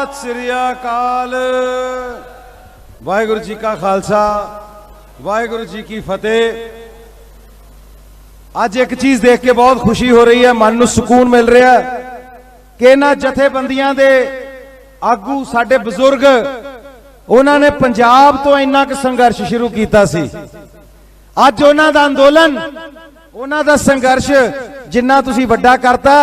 सत श्री अकाल। वाहिगुरु जी का खालसा, वाहिगुरु जी की फतेह। आज एक चीज देख के बहुत खुशी हो रही है, मन को सुकून मिल रहा है कि इन्हां जथेबंदियां दे आगू साडे बजुर्ग उन्होंने पंजाब तो इन्ना क संघर्ष शुरू किया सी। अज उन्हां दा अंदोलन, उन्हां दा संघर्ष जिन्ना तुसीं वड्डा करता,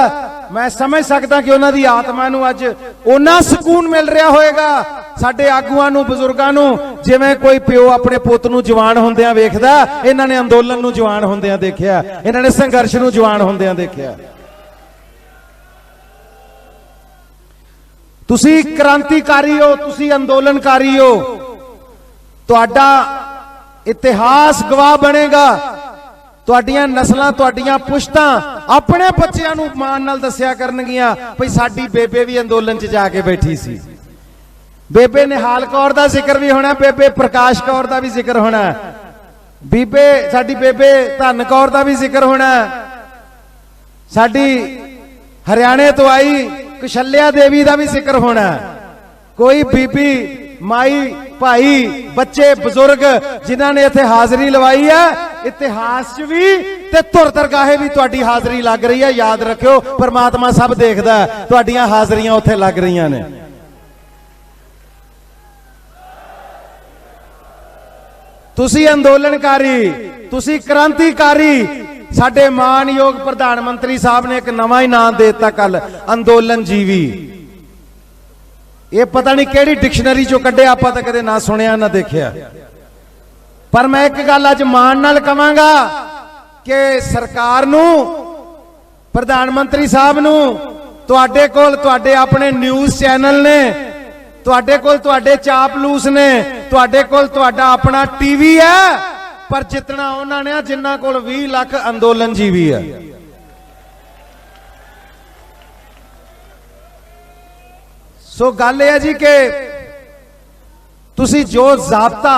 मैं समझ सकता कि उन्हां दी आत्मा नूं अज उन्ना सुकून मिल रहा होएगा साडे आगूआं नूं, बजुर्गां नूं, जिवें कोई प्यो अपने पुੱਤ नूं जवान होंदियां वेखदा। इन्हां ने अंदोलन नूं जवान होंदियां देखिया, इन्हां ने संघर्ष नूं जवान होंदियां देखिया। तुसी क्रांतिकारी हो, तुसी अंदोलनकारी हो, तुहाडा इतिहास गवाह बनेगा। तुहाडियां नस्लां, तुहाडियां पुश्तां अपने बच्चों नूं माण नाल दस्सिया करनगियां भई साडी बेबे भी अंदोलन च जाके बैठी सी। बेबे निहाल कौर दा जिक्र भी होना, बेबे प्रकाश कौर दा भी जिक्र होना, बीबे साडी बेबे धन कौर दा भी जिक्र होना, साडी हरियाणे तो आई कुशल्या देवी का भी जिक्र होना। कोई बीबी, माई, भाई, बच्चे, बुजुर्ग जिन्हों ने इत्थे हाजरी लवाई है, इतिहास भी ते धुर दरगाहे भी तुहाडी हाजरी लग रही है। याद रखियो, परमात्मा सब देखदा है, तुहाडियां हाजरियां उत्थे लग रही ने। तुसी अंदोलनकारी, तुसी क्रांतिकारी। साडे मानयोग प्रधानमंत्री साहब ने एक नवा ही नाम देता कल, अंदोलन जीवी। ये पता नहीं केड़ी डिक्शनरी चो कड्डे, आपां तां कदे ना सुनिया ना देखिया। पर मैं एक गल अज मान नाल कहांगा कि सरकार नूं, प्रधानमंत्री साहब नूं, तुहाडे कोल तुहाडे अपने न्यूज़ चैनल ने, तुहाडे कोल तुहाडे चापलूस ने, तुहाडे कोल तुहाडा अपना टीवी है, पर जितना उन्होंने जिन्ना कोल 20 लाख अंदोलन जीवी है। सो गल है जी कि तुसी जो जाब्ता,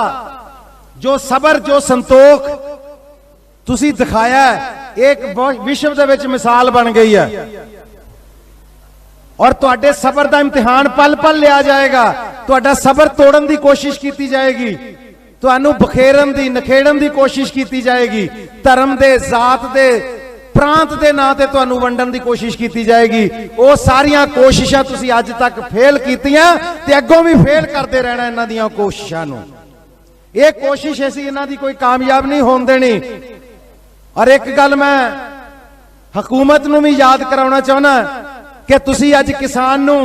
जो सबर, जो संतोख तुसी दिखाया है, एक विश्व दे विच मिसाल बन गई है। और तुहाडे सबर दा इम्तिहान पल पल लिया जाएगा। तुहाडा सबर तोड़न दी कोशिश की जाएगी, तुहानू बखेरन दी, नखेड़न दी कोशिश की जाएगी, धर्म दे, जात दे, प्रांत दे नां ते तुहानू वंडन दी कोशिश की जाएगी। वो सारियां कोशिशां तुसी अज तक फेल कीतियां ते अग्गों भी फेल करते रहना इन्हां दियां कोशिशां नू। ये कोशिश ऐसी इन्हां दी कोई कामयाब नहीं होण देनी। और एक गल मैं हुकूमत नू भी याद कराउणा चाहुंदा कि तुसी अज किसान नू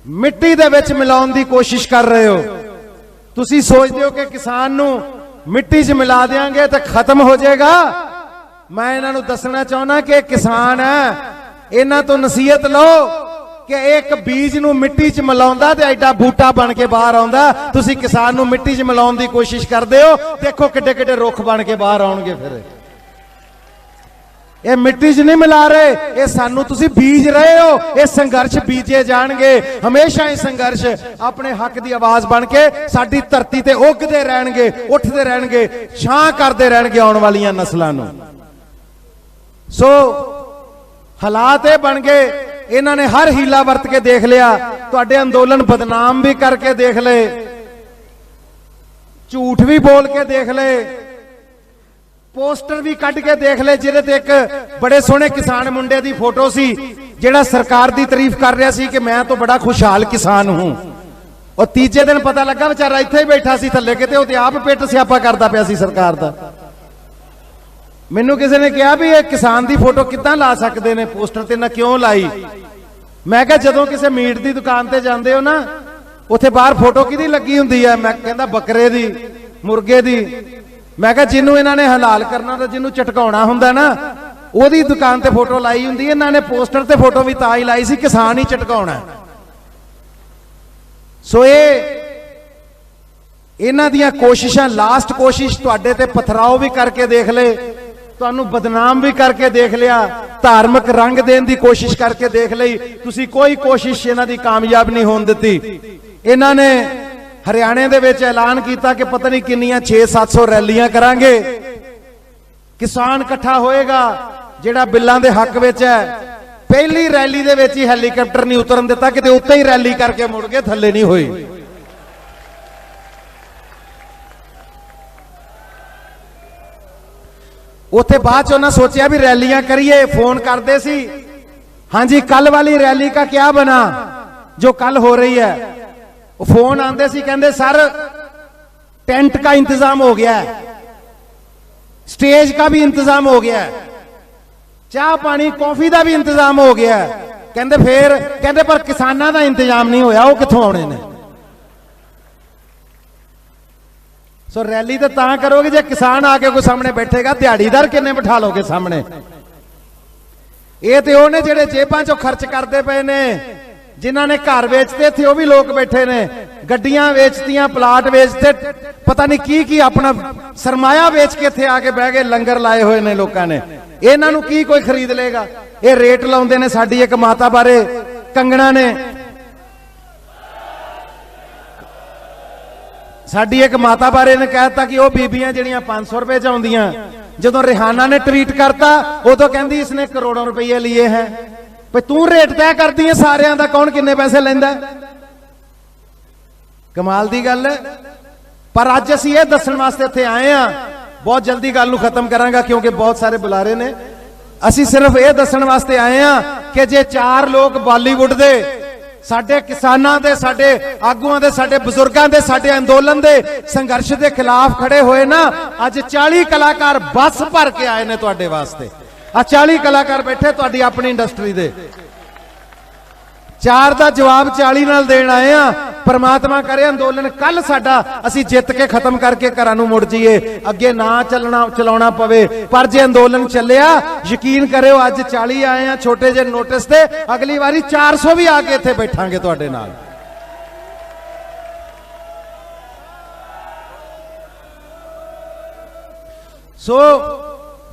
मिट्टी दे विच मिलाउण दी कोशिश कर रहे हो। तुसी सोचते हो कि किसान नू मिट्टी च मिला देंगे तो खत्म हो जाएगा। मैं इन्हां नू दसना चाहना कि किसान है, इन्हां तो नसीहत लो कि एक बीज नू मिट्टी च मिलाउंदा ते एडा बूटा बन के बाहर आउंदा। तुसी किसान नू मिट्टी च मिलाउण दी कोशिश करदे हो, देखो किड्डे किड्डे रुख बन के बाहर आउणगे। फिर ये मिट्टी च नहीं मिला रहे, ये सानू तुसी बीज रहे हो। ये संघर्ष बीजे जाणगे, हमेशा ये संघर्ष अपने हक की आवाज बन के साडी धरती ते उगदे रहणगे, उठदे रहणगे, छां करदे रहणगे आउण वालियां नस्लां नूं। सो हालात ये बन गए, इन्हां ने हर हीला वरत के देख लिया, तुहाडे अंदोलन बदनाम भी करके देख ले, झूठ भी बोल के देख ले, पोस्टर भी कट के देख ले, जिहदे ते एक बड़े सोहने किसान मुंडे दी फोटो सी, जिहड़ा सरकार दी तारीफ कर रहा सी कि मैं तो बड़ा खुशहाल किसान हूं। और तीजे दिन पता लगा बेचारा इत्थे ही बैठा सी थल्ले, किते ओह ते आप पिट स्यापा करदा पिया सी सरकार दा। मैनू किसी ने कहा भी ये किसान दी फोटो किदां ला सकते हैं पोस्टर ते, ना क्यों लाई। मैं कहा जदों किसी मीट दी दुकान ते जांदे हो ना, उत्थे बाहर फोटो किहदी लगी हुंदी है, मैं कहंदा बकरे दी, मुर्गे दी। मैं कहा जिन्हों इन्होंने हलाल करना तो जिन्हों चटकाउणा हुंदा ना, ओहदी दुकान ते फोटो लाई हुंदी है। इन्होंने पोस्टर ते फोटो भी तां ही लाई सी, किसान ही चटकाउणा। सो इन्हां दियां कोशिशां, लास्ट कोशिश तुहाडे ते पथराव भी करके देख ले, तुहानू बदनाम भी करके देख लिया, धार्मिक रंग देने की कोशिश करके देख ली, तुसी कोई कोशिश इन्हां दी कामयाब नहीं होण दित्ती। इन्हां ने हरियाणे दे विच ऐलान किया कि पता नहीं किन्नियां 600-700 रैलियां करांगे, किसान इकट्ठा होएगा जिहड़ा बिल्लां दे हक विच है, पहली रैली दे विच ही हैलीकैप्टर नहीं उतरन दिता, किते उत्ते ही रैली करके मुड़ के थल्ले नहीं हुई। उत्थे बाद उन्हें सोचा भी रैलियां करिए, फोन करते सी, हाँ जी कल वाली रैली का क्या बना जो कल हो रही है। फोन आते सी, कहते सर टेंट का इंतजाम हो गया है, स्टेज का भी इंतजाम हो गया है, चाह पानी कॉफी का भी इंतजाम हो गया है। कहते फिर कहते पर किसानों का इंतजाम नहीं होया, वो कित्थों आने ने। सो रैली तो तां करोगे जे किसान आके कोई सामने बैठेगा, दिहाड़ीदार किन्ने बिठा लोगे सामने। ये तो उन्हें जेड़े जेबां चों खर्च करते पे ने, जिन्हां ने घर वेचते थे, वो भी लोग बैठे ने, गड्डियां वेचतियां, प्लाट वेचते, पता नहीं की अपना सरमाया वेच के इत्थे आके बह गए, लंगर लाए हुए ने लोगों ने। इन्हां नूं की कोई खरीद लेगा। ये रेट लाउंदे ने। साडी एक माता बारे कंगना ने, साडी एक माता बारे ने कहता कि वह बीबियां जिहड़ियां 500 रुपए च आउंदियां, जदों रिहाना ने ट्वीट करता उदों कहंदी इसने करोड़ों रुपये लिए हैं। भाई तू रेट तय करती है सारियां दा, कौन किन्ने पैसे लैंदा। कमाल दी गल है। पर अज असीं इह दस्सण वास्ते इत्थे आए हां, बहुत जल्दी गल नूं खत्म करांगा क्योंकि बहुत सारे बुलारे ने। असीं सिर्फ इह दस्सण वास्ते आए हां कि जे 4 लोग बॉलीवुड दे, साडे किसानां दे, साडे आगूआं दे, साडे बुजुर्गां दे, साडे अंदोलन दे संघर्ष दे खिलाफ खड़े होए ना, अज 40 कलाकार बस भर के आए ने तुहाडे वास्ते। आ 40 कलाकार बैठे तुहाडी अपनी इंडस्ट्री दे। 4 दा जवाब 40 नाल देण आए आ। परमात्मा करे अंदोलन कल साडा असीं जित के खत्म करके घरां नूं मुड़ जाइए, अगे ना चलाउणा पवे। पर जे अंदोलन चलिया, यकीन करियो अज 40 आए आ छोटे जे नोटिस ते, अगली बारी 400 भी आके इत्थे बैठांगे तुहाडे नाल। सो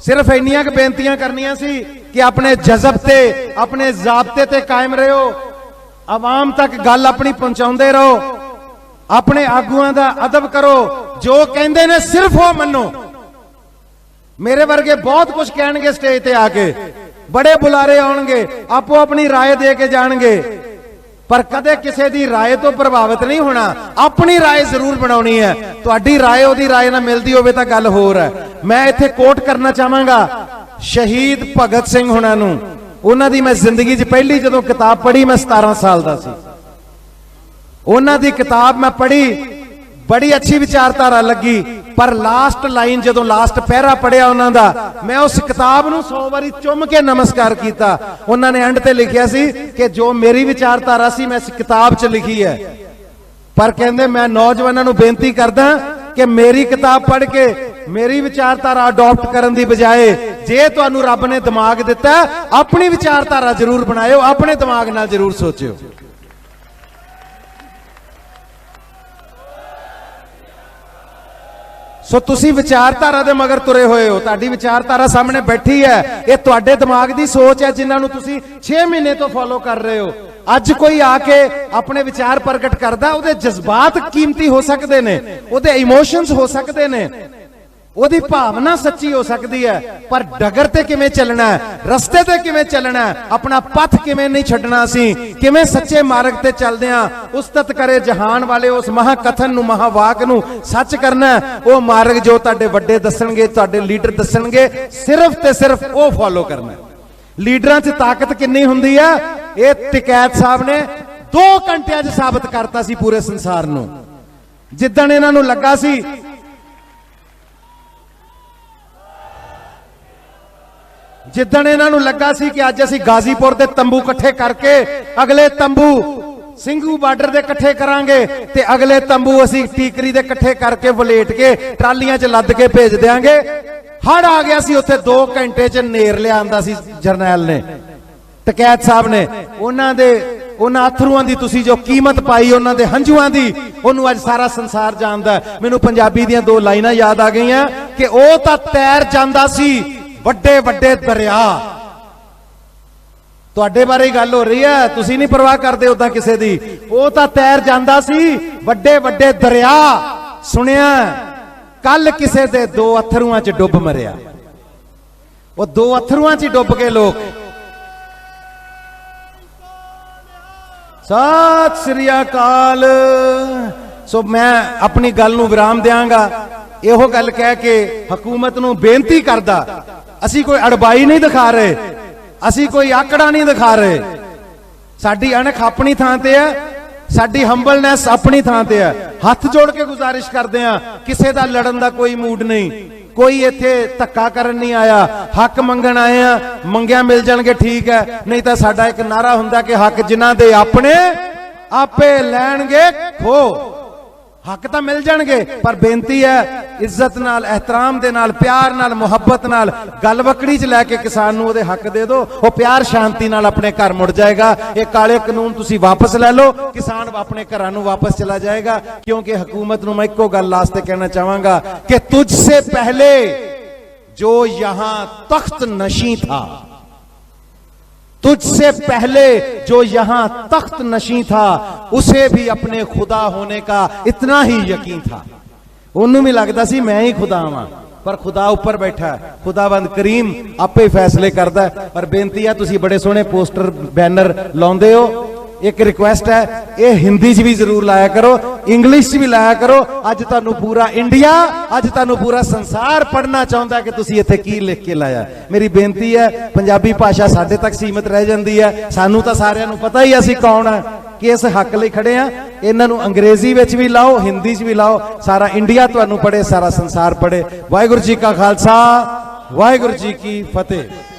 सिर्फ इन्नियां बेनतियां करनियां सी कि अपने जज़ब ते, अपने ज़ाब्ते ते कायम रहो, आवाम तक गल अपनी पहुंचाते रहो, अपने आगुआं दा अदब करो, जो कहंदे ने सिर्फ वो मनो। मेरे वर्गे बहुत कुछ कहणगे स्टेज ते आके, बड़े बुलारे आउणगे, आपो अपनी राय दे के जाणगे, पर कदे किसी दी राय तो प्रभावित नहीं होना। अपनी राय जरूर बनाउणी है। तुहाडी राय ओदी राय नाल मिलदी होवे तां गल होर है। मैं इत्थे कोट करना चाहांगा शहीद भगत सिंह हुणां नूं। उन्हां दी मैं जिंदगी च पहली जदों किताब पढ़ी, मैं 17 साल दा सी। उन्हां दी किताब मैं पढ़ी, बड़ी अच्छी विचारधारा लगी, पर लास्ट लाइन जदों लास्ट पैरा पढ़िया उन्हां दा, मैं उस किताब नूं 100 बारी चुम के नमस्कार कीता। उन्हां ने एंड ते लिखिया सी कि जो मेरी विचारधारा सी मैं इस किताब च लिखी है। पर कहंदे मैं नौजवानों नूं बेनती करदा कि मेरी किताब पढ़ के मेरी विचारधारा अडॉप्ट करन दी बजाए, जे तुहानूं रब ने दिमाग दिता अपनी विचारधारा जरूर बनाओ, अपने दिमाग नाल जरूर सोचियो। सो तुसी विचारधारा दे मगर तुरे होए हो, तुहाडी विचारधारा सामने बैठी है, ये तुहाडे दिमाग दी सोच है जिन्हां नूं तुसी 6 महीने तो फॉलो कर रहे हो। अज कोई आके अपने विचार प्रगट करदा, उहदे जज्बात कीमती हो सकते ने, उहदे इमोशंस हो सकते ने, ओदी भावना सच्ची हो सकती है, पर डगर ते किवें चलना है, रस्ते ते किवें चलना है, अपना पथ किवें नहीं छड्डना, सी किवें सच्चे मार्ग ते चलदे हां। उस्तत करे जहान वाले उस महाकथन नूं, महावाक नूं सच करना है। वो मार्ग जो तुहाडे वड्डे दसणगे, तुहाडे लीडर दसणगे, सिर्फ ते सिर्फ वो फॉलो करना है। लीडरां च ताकत किन्नी हुंदी है, ये टिकैत साहब ने 2 घंटिਆਂ 'ਚ साबित करता सी पूरे संसार नूं। जिद्दण इन्हां नूं लगा सी जिद्दण इन्हां नूं लगा सी कि अज असीं गाजीपुर दे तंबू इकट्ठे करके अगले तंबू ਸਿੰਘੂ ਬਾਰਡਰ ਦੇ ਇਕੱਠੇ ਕਰਾਂਗੇ ਤੇ ਅਗਲੇ ਤੰਬੂ ਅਸੀਂ ਟੀਕਰੀ ਦੇ ਇਕੱਠੇ ਕਰਕੇ ਵਲੇਟ ਕੇ ਟਰਾਲੀਆਂ 'ਚ ਲੱਦ ਕੇ ਭੇਜ ਦੇਾਂਗੇ। ਹੜ ਆ ਗਿਆ ਸੀ ਉੱਥੇ 2 ਘੰਟੇ 'ਚ ਨੇਰ ਲਿਆਂਦਾ ਸੀ ਜਰਨੈਲ ਨੇ, ਟਕੈਤ ਸਾਹਿਬ ਨੇ। ਉਹਨਾਂ ਅਥਰੂਆਂ ਦੀ ਤੁਸੀਂ ਜੋ ਕੀਮਤ ਪਾਈ, ਉਹਨਾਂ ਦੇ ਹੰਝੂਆਂ ਦੀ, ਉਹਨੂੰ ਅੱਜ ਸਾਰਾ ਸੰਸਾਰ ਜਾਣਦਾ। ਮੈਨੂੰ ਪੰਜਾਬੀ ਦੀਆਂ 2 ਲਾਈਨਾਂ ਯਾਦ ਆ ਗਈਆਂ ਕਿ ਉਹ ਤਾਂ ਤੈਰ ਜਾਂਦਾ ਸੀ ਵੱਡੇ ਵੱਡੇ ਦਰਿਆ। ਤੁਹਾਡੇ ਬਾਰੇ ਹੀ ਗੱਲ ਹੋ ਰਹੀ ਹੈ, ਤੁਸੀਂ ਨਹੀਂ ਪਰਵਾਹ ਕਰਦੇ ਉਦਾਂ ਕਿਸੇ ਦੀ। ਉਹ ਤਾਂ ਤੈਰ ਜਾਂਦਾ ਸੀ ਵੱਡੇ ਵੱਡੇ ਦਰਿਆ। ਸੁਣਿਆ ਕੱਲ ਕਿਸੇ ਦੇ 2 ਅਥਰੂਆਂ 'ਚ ਡੁੱਬ ਮਰਿਆ। ਉਹ 2 ਅਥਰੂਆਂ 'ਚ ਡੁੱਬ ਕੇ ਲੋਕ सत श्री अकाल। सो मैं अपनी गल नूं विराम देंगा, इहो गल कह के हुकूमत नूं बेनती करदा, असी कोई अड़बाई नहीं दिखा रहे, असी कोई आकड़ा नहीं दिखा रहे, साडी अणख अपनी थां ते है, साडी हंबलनेस अपनी थां ते है। हथ जोड़ के गुजारिश करते हैं, किसी का लड़न का कोई मूड नहीं, कोई इत्थे धक्का करन नहीं आया, हक मंगण आए हैं, मंगिया मिल जाणगे ठीक है, नहीं तो साडा एक नारा हुंदा कि हक जिन्हां दे अपने आपे लैणगे खो। हक तो मिल जाणगे, पर बेनती है इज्जत नाल, एहतराम दे नाल, प्यार नाल, मुहब्बत नाल गल वकड़ी च लैके किसान नूं ओहदे हक दे दो, वो प्यार शांति नाल अपने घर मुड़ जाएगा। ये काले कानून तुसी वापस ले लो, किसान अपने घरां नूं वापस चला जाएगा। क्योंकि हुकूमत नूं मैं इक्को गल लास्ट ते कहना चाहांगा कि तुझसे पहले जो यहां तख्त नशी था, तुझसे पहले जो यहां तख्त नशी था, उसे भी अपने खुदा होने का इतना ही यकीन था। उन्होंने भी लगता सी मैं ही खुदा हाँ, पर खुदा ऊपर बैठा है, खुदावंद करीम आपे फैसले करता है। पर बेनती है, तुसी बड़े सोहने पोस्टर बैनर लाउंदे हो, एक रिक्वेस्ट है, ये हिंदी च भी जरूर लाया करो, इंग्लिश च भी लाया करो। अज तुहानू पूरा इंडिया, अज तुहानू पूरा संसार पढ़ना चाहता है कि तुसी इत्थे की लिख के लाया। मेरी बेनती है, पंजाबी भाषा साडे तक सीमित रह जाती है, सानू तो सारिਆਂ ਨੂੰ पता ही असीं कौन है, कि इस हक लई खड़े हैं। इन्हां नूं अंग्रेजी विच भी लाओ, हिंदी च भी लाओ, सारा इंडिया तुहानू पढ़े, सारा संसार पढ़े। वाहिगुरू जी का खालसा, वाहिगुरू जी की फतेह।